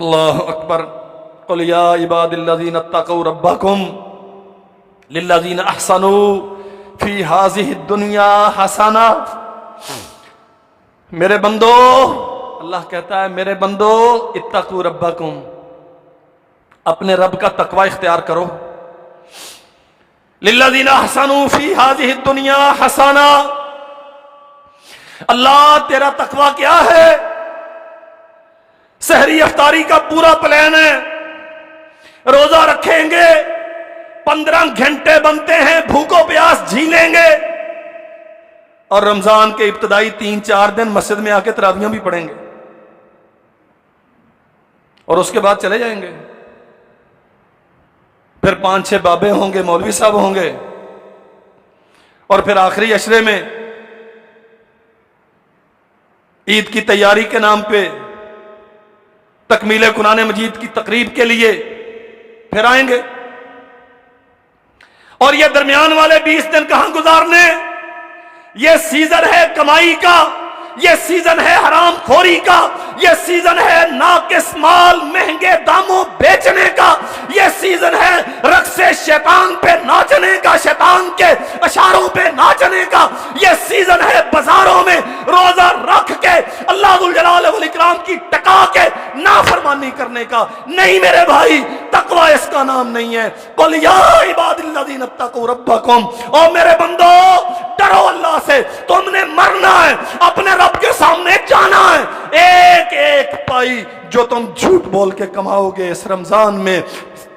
اللہ اکبر۔ قل یا عباد الذین اتقوا ربکم للذین احسنوا فی ہذہ الدنیا حسنہ۔ میرے بندو، اللہ کہتا ہے میرے بندو اتقوا ربکم، اپنے رب کا تقوی اختیار کرو۔ للذین احسنوا فی ہذہ الدنیا حسنہ، اللہ تیرا تقوی کیا ہے؟ سحری افطاری کا پورا پلان ہے، روزہ رکھیں گے، 15 گھنٹے بنتے ہیں، بھوکو پیاس جھیلیں گے، اور رمضان کے ابتدائی 3-4 دن مسجد میں آ کے تراویحاں بھی پڑھیں گے، اور اس کے بعد چلے جائیں گے۔ پھر 5-6 بابے ہوں گے، مولوی صاحب ہوں گے، اور پھر آخری عشرے میں عید کی تیاری کے نام پہ تکمیل قرآن مجید کی تقریب کے لیے پھر آئیں گے، اور یہ درمیان والے 20 دن کہاں گزارنے؟ یہ سیزن ہے کمائی کا، یہ سیزن ہے حرام خوری کا، یہ سیزن ہے ناقص مال مہنگے داموں بیچنے کا، یہ سیزن ہے رقص شیطان پہ ناچنے کا، شیطان کے اشاروں پہ ناچنے کا، یہ سیزن ہے بازاروں میں روزہ رکھ کے اللہ ذوالجلال والاکرام کی ٹکا کے نافرمانی کرنے کا۔ نہیں میرے بھائی، تقوی اس کا نام نہیں ہے۔ قل یا عباد الذین اتقوا ربکم، او میرے بندو ڈرو اللہ سے، تم نے مرنا ہے، اپنے رب کے سامنے جانا ہے۔ ایک ایک پائی جو تم جھوٹ بول کے کماؤ گے اس رمضان میں،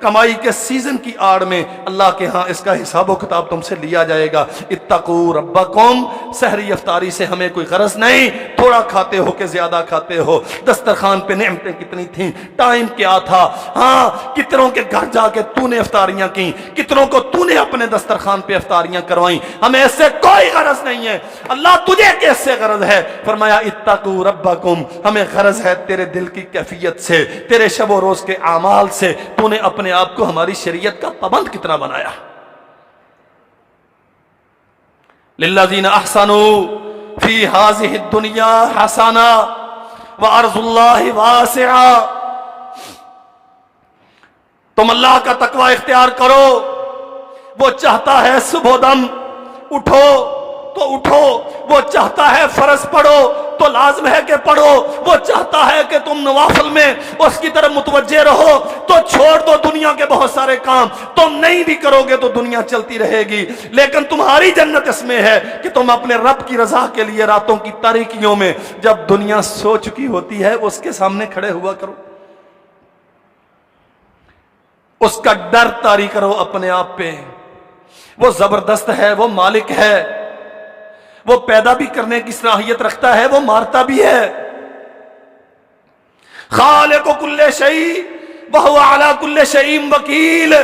کمائی کے سیزن کی آڑ میں، اللہ کے ہاں اس کا حساب و کتاب تم سے لیا جائے گا۔ اتقوا ربکم، سحری افطاری سے ہمیں کوئی غرض نہیں، تھوڑا کھاتے ہو کہ زیادہ کھاتے ہو، دسترخوان پہ نعمتیں کتنی تھیں، ٹائم کیا تھا، ہاں کتنوں کے گھر جا کے تو نے افطاریاں کی، کتنوں کو تو نے اپنے دسترخوان پہ افطاریاں کروائیں، ہمیں اس سے کوئی غرض نہیں ہے۔ اللہ تجھے کس سے غرض ہے؟ فرمایا اتقوا ربکم، ہمیں غرض ہے تیرے دل کی کیفیت سے، تیرے شب و روز کے اعمال سے، تو نے اپنے آپ کو ہماری شریعت کا پابند کتنا بنایا۔ للذین احسنوا فی ہذہ الدنیا حسنہ وارض اللہ واسعہ، تم اللہ کا تقوی اختیار کرو۔ وہ چاہتا ہے صبح دم اٹھو تو اٹھو، وہ چاہتا ہے فرض پڑھو تو لازم ہے کہ پڑھو، وہ چاہتا ہے کہ تم نوافل میں اس کی طرف متوجہ رہو تو چھوڑ دو دنیا کے بہت سارے کام، تم نہیں بھی کرو گے تو دنیا چلتی رہے گی، لیکن تمہاری جنت اس میں ہے کہ تم اپنے رب کی رضا کے لیے راتوں کی تاریکیوں میں جب دنیا سو چکی ہوتی ہے اس کے سامنے کھڑے ہوا کرو، اس کا ڈر طاری کرو اپنے آپ پہ۔ وہ زبردست ہے، وہ مالک ہے، وہ پیدا بھی کرنے کی صلاحیت رکھتا ہے، وہ مارتا بھی ہے۔ خالق کل شیء وہو علی کل شیء وکیل،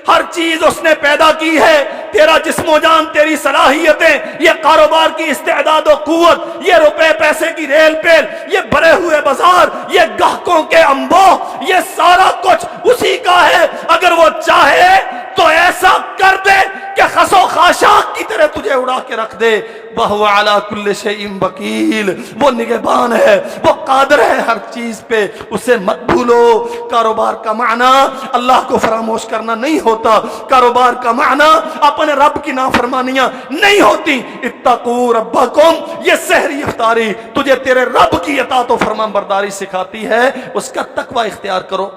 ہر چیز اس نے پیدا کی ہے، تیرا جسم و جان، تیری صلاحیتیں، یہ کاروبار کی استعداد و قوت، یہ روپے پیسے کی ریل پیل، یہ بھرے ہوئے بازار، یہ گاہکوں کے انبوہ، یہ سارا کچھ اسی کا ہے۔ اگر وہ چاہے تو ایسا کر دے کہ خس و خاشاک کی طرح تجھے اڑا کے رکھ دے۔ وَهُوَ عَلَى كُلِّ شَيْءٍ وَكِيلٌ، وہ نگہبان ہے، وہ قادر ہے ہر چیز پہ، اسے مت بھولو۔ کاروبار کا معنی اللہ کو فراموش کرنا نہیں ہوتا، کاروبار کا معنی اپنے رب کی نافرمانیاں نہیں ہوتی۔ اتقوا ربکم، یہ سحری افطاری تجھے تیرے رب کی اطاعت و فرمان برداری سکھاتی ہے، اس کا تقوی اختیار کرو۔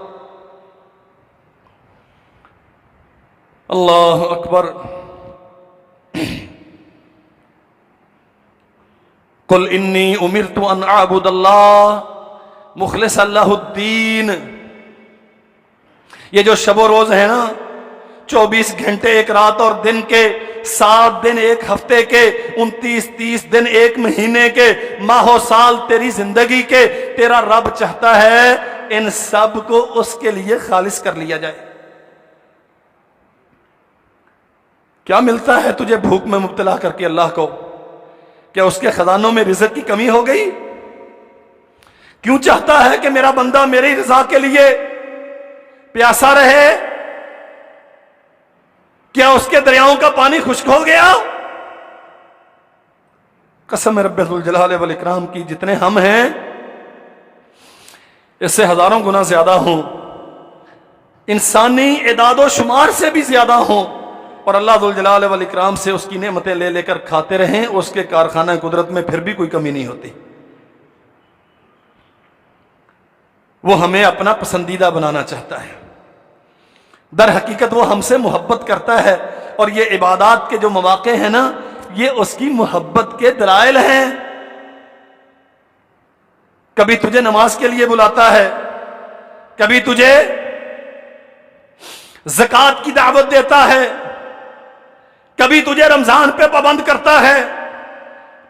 اللہ اکبر۔ قل انی امرت ان اعبد اللہ مخلصا لہ الدین، یہ جو شب و روز ہے نا، 24 گھنٹے ایک رات اور دن کے، 7 دن ایک ہفتے کے، 29-30 دن ایک مہینے کے، ماہ و سال تیری زندگی کے، تیرا رب چاہتا ہے ان سب کو اس کے لیے خالص کر لیا جائے۔ کیا ملتا ہے تجھے بھوک میں مبتلا کر کے اللہ کو؟ کیا اس کے خزانوں میں رزق کی کمی ہو گئی؟ کیوں چاہتا ہے کہ میرا بندہ میری رضا کے لیے پیاسا رہے؟ کیا اس کے دریاؤں کا پانی خشک ہو گیا؟ قسم رب ذوالجلال والاکرام کی، جتنے ہم ہیں اس سے ہزاروں گنا زیادہ ہوں، انسانی اعداد و شمار سے بھی زیادہ ہوں، اور اللہ ذوالجلال والاکرام سے اس کی نعمتیں لے لے کر کھاتے رہیں، اس کے کارخانہ قدرت میں پھر بھی کوئی کمی نہیں ہوتی۔ وہ ہمیں اپنا پسندیدہ بنانا چاہتا ہے، در حقیقت وہ ہم سے محبت کرتا ہے، اور یہ عبادات کے جو مواقع ہیں نا، یہ اس کی محبت کے دلائل ہیں۔ کبھی تجھے نماز کے لیے بلاتا ہے، کبھی تجھے زکوٰۃ کی دعوت دیتا ہے، کبھی تجھے رمضان پہ پابند کرتا ہے،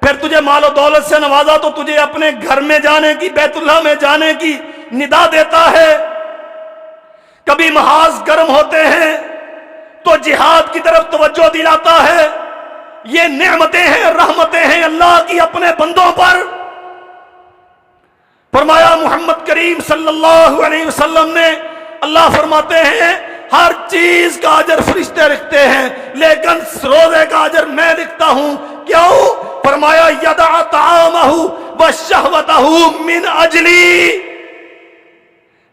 پھر تجھے مال و دولت سے نوازا تو تجھے اپنے گھر میں جانے کی، بیت اللہ میں جانے کی ندا دیتا ہے۔ کبھی محاذ گرم ہوتے ہیں تو جہاد کی طرف توجہ دلاتا ہے۔ یہ نعمتیں ہیں، رحمتیں ہیں اللہ کی اپنے بندوں پر۔ فرمایا محمد کریم صلی اللہ علیہ وسلم نے، اللہ فرماتے ہیں ہر چیز کا اجر فرشتے رکھتے ہیں، لیکن روزے کا اجر میں لکھتا ہوں۔ کیوں؟ فرمایا یدع طعامہ وشہوتہ من اجلی،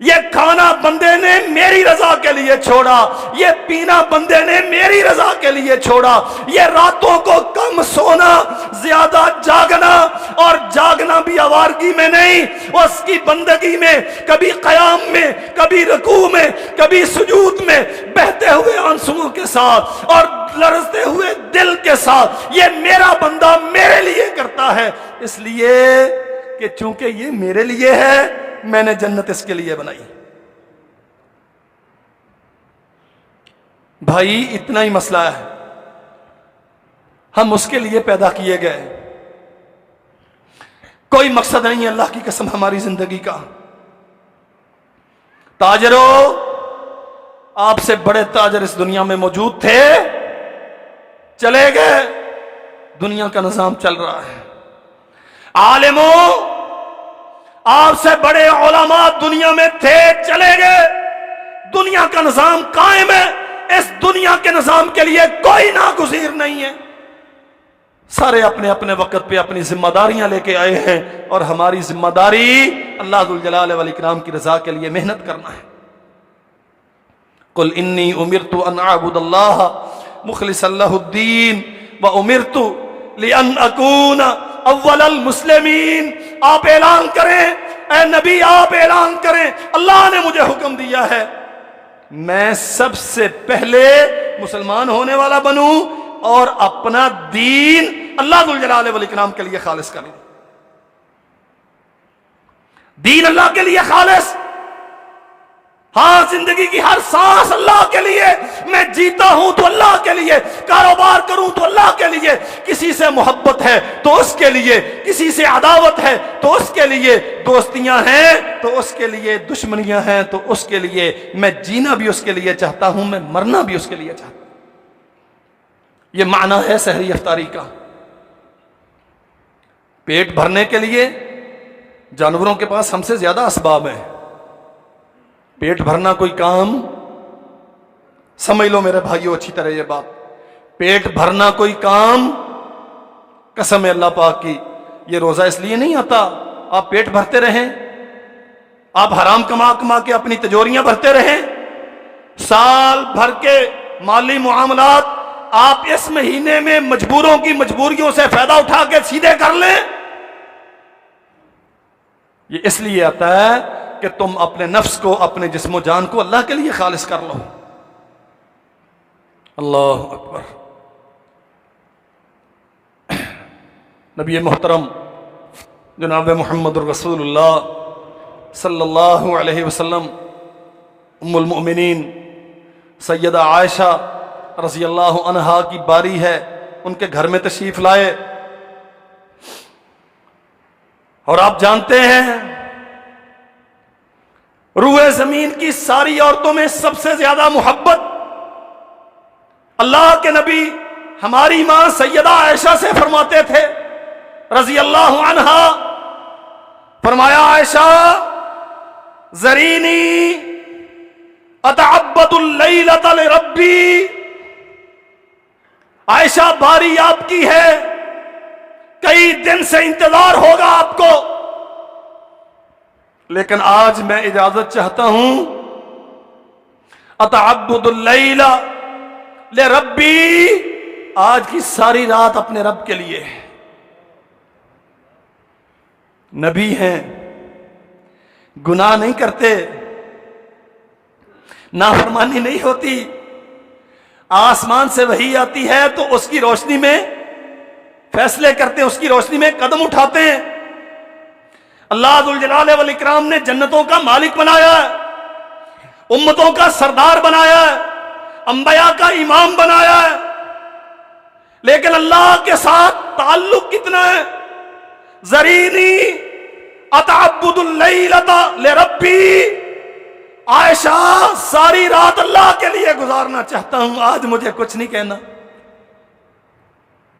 یہ کھانا بندے نے میری رضا کے لیے چھوڑا، یہ پینا بندے نے میری رضا کے لیے چھوڑا، یہ راتوں کو کم سونا، زیادہ جاگنا، اور جاگنا بھی آوارگی میں نہیں، اس کی بندگی میں، کبھی قیام میں، کبھی رکوع میں، کبھی سجود میں، بہتے ہوئے آنسوؤں کے ساتھ اور لرزتے ہوئے دل کے ساتھ، یہ میرا بندہ میرے لیے کرتا ہے، اس لیے کہ چونکہ یہ میرے لیے ہے، میں نے جنت اس کے لیے بنائی۔ بھائی اتنا ہی مسئلہ ہے، ہم اس کے لیے پیدا کیے گئے، کوئی مقصد نہیں ہے اللہ کی قسم ہماری زندگی کا۔ تاجروں، آپ سے بڑے تاجر اس دنیا میں موجود تھے، چلے گئے، دنیا کا نظام چل رہا ہے۔ عالموں، آپ سے بڑے علماء دنیا میں تھے، چلے گئے، دنیا کا نظام قائم ہے۔ اس دنیا کے نظام کے لیے کوئی ناگزیر نہیں ہے، سارے اپنے اپنے وقت پہ اپنی ذمہ داریاں لے کے آئے ہیں، اور ہماری ذمہ داری اللہ ذوالجلال والاکرام کی رضا کے لیے محنت کرنا ہے۔ قل انی امرت ان اعبد اللہ مخلصا لہ الدین وامرت لان اکون اول المسلمین۔ آپ اعلان کریں، اے نبی آپ اعلان کریں، اللہ نے مجھے حکم دیا ہے میں سب سے پہلے مسلمان ہونے والا بنوں اور اپنا دین اللہ ذوالجلال والاکرام کے لیے خالص کروں۔ دین اللہ کے لیے خالص، ہاں زندگی کی ہر سانس اللہ کے لیے، میں جیتا ہوں تو اللہ کے لیے، کاروبار کروں تو اللہ کے لیے، کسی سے محبت ہے تو اس کے لیے، کسی سے عداوت ہے تو اس کے لیے، دوستیاں ہیں تو اس کے لیے، دشمنیاں ہیں تو اس کے لیے، میں جینا بھی اس کے لیے چاہتا ہوں، میں مرنا بھی اس کے لیے چاہتا ہوں۔ یہ معنی ہے سحری افطاری کا۔ پیٹ بھرنے کے لیے جانوروں کے پاس ہم سے زیادہ اسباب ہیں، پیٹ بھرنا کوئی کام، سمجھ لو میرے بھائیو اچھی طرح یہ بات، پیٹ بھرنا کوئی کام، قسم ہے اللہ پاک کی، یہ روزہ اس لیے نہیں آتا آپ پیٹ بھرتے رہیں، آپ حرام کما کما کے اپنی تجوریاں بھرتے رہیں، سال بھر کے مالی معاملات آپ اس مہینے میں مجبوروں کی مجبوریوں سے فائدہ اٹھا کے سیدھے کر لیں۔ یہ اس لیے آتا ہے کہ تم اپنے نفس کو، اپنے جسم و جان کو اللہ کے لیے خالص کر لو۔ اللہ اکبر۔ نبی محترم جناب محمد الرسول اللہ صلی اللہ علیہ وسلم، ام المؤمنین سیدہ عائشہ رضی اللہ عنہا کی باری ہے، ان کے گھر میں تشریف لائے، اور آپ جانتے ہیں روئے زمین کی ساری عورتوں میں سب سے زیادہ محبت اللہ کے نبی ہماری ماں سیدہ عائشہ سے فرماتے تھے رضی اللہ عنہا۔ فرمایا عائشہ ذرینی اتعبد اللیلۃ لربی، عائشہ باری آپ کی ہے، کئی دن سے انتظار ہوگا آپ کو، لیکن آج میں اجازت چاہتا ہوں اتعبد اللیل لربی، آج کی ساری رات اپنے رب کے لیے. نبی ہیں، گناہ نہیں کرتے، نافرمانی نہیں ہوتی، آسمان سے وحی آتی ہے تو اس کی روشنی میں فیصلے کرتے ہیں، اس کی روشنی میں قدم اٹھاتے ہیں. اللہ ذوالجلال والاکرام نے جنتوں کا مالک بنایا ہے، امتوں کا سردار بنایا ہے، انبیاء کا امام بنایا ہے، لیکن اللہ کے ساتھ تعلق کتنا ہے؟ ذرینی اتعبد اللیل لربی، عائشہ ساری رات اللہ کے لیے گزارنا چاہتا ہوں، آج مجھے کچھ نہیں کہنا.